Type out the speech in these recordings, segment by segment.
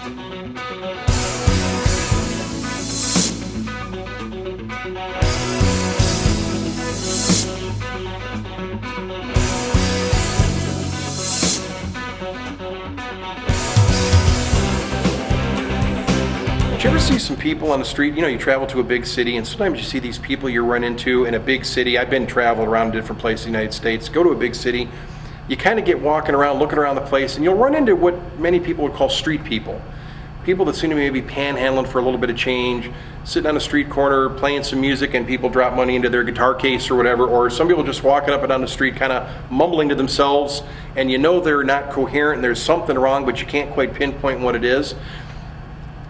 Did you ever see some people on the street? You know, you travel to a big city and sometimes you see these people you run into in a big city. I've been traveling around different places in the United States. Go to a big city, you kind of get walking around, looking around the place, and you'll run into what many people would call street people. People that seem to maybe panhandling for a little bit of change, sitting on a street corner, playing some music, and people drop money into their guitar case or whatever, or some people just walking up and down the street kind of mumbling to themselves, and you know they're not coherent and there's something wrong, but you can't quite pinpoint what it is.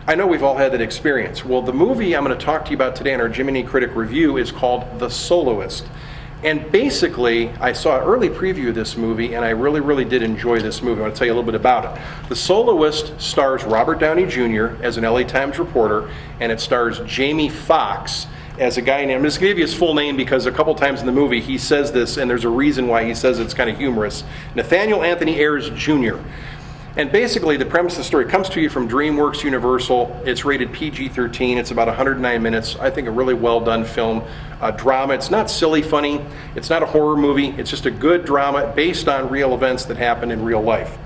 I know we've all had that experience. Well, the movie I'm going to talk to you about today in our Jiminy Critic review is called The Soloist. And basically, I saw an early preview of this movie, and I really did enjoy this movie. I want to tell you a little bit about it. The Soloist stars Robert Downey Jr. as an LA Times reporter, and it stars Jamie Foxx as a guy named, I'm just going to give you his full name because a couple times in the movie he says this, and there's a reason why he says it's kind of humorous. Nathaniel Anthony Ayres Jr. And basically, the premise of the story comes to you from DreamWorks Universal. It's rated PG-13. It's about 109 minutes. I think a really well-done film. Drama. It's not silly funny. It's not a horror movie. It's just a good drama based on real events that happen in real life.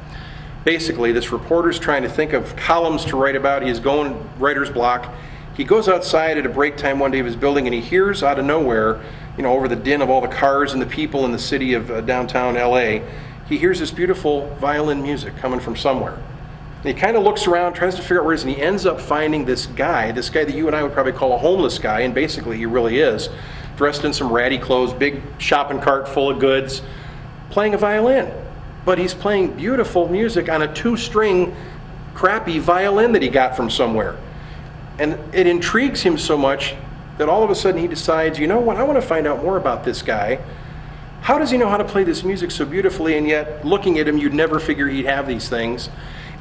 Basically, this reporter's trying to think of columns to write about. He's going writer's block. He goes outside at a break time one day of his building, and he hears out of nowhere, you know, over the din of all the cars and the people in the city of downtown LA, he hears this beautiful violin music coming from somewhere. And he kind of looks around, tries to figure out where it is, and he ends up finding this guy that you and I would probably call a homeless guy, and basically he really is, dressed in some ratty clothes, big shopping cart full of goods, playing a violin. But he's playing beautiful music on a 2-string crappy violin that he got from somewhere. And it intrigues him so much that all of a sudden he decides, you know what, I want to find out more about this guy. How does he know how to play this music so beautifully, and yet looking at him you'd never figure he'd have these things?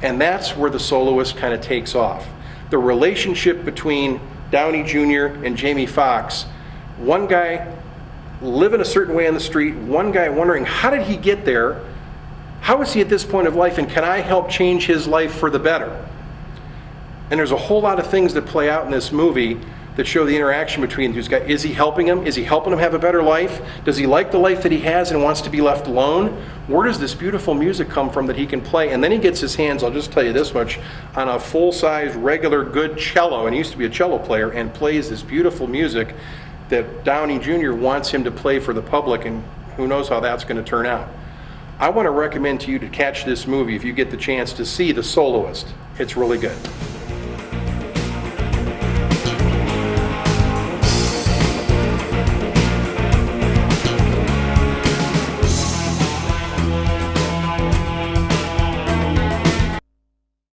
And that's where The Soloist kind of takes off. The relationship between Downey Jr. and Jamie Foxx, one guy living a certain way on the street, one guy wondering how did he get there, how is he at this point of life, and can I help change his life for the better? And there's a whole lot of things that play out in this movie that show the interaction between these guys. Is he helping him? Is he helping him have a better life? Does he like the life that he has and wants to be left alone? Where does this beautiful music come from that he can play? And then he gets his hands, I'll just tell you this much, on a full-size, regular, good cello, and he used to be a cello player, and plays this beautiful music that Downey Jr. wants him to play for the public, and who knows how that's going to turn out. I want to recommend to you to catch this movie if you get the chance to see The Soloist. It's really good.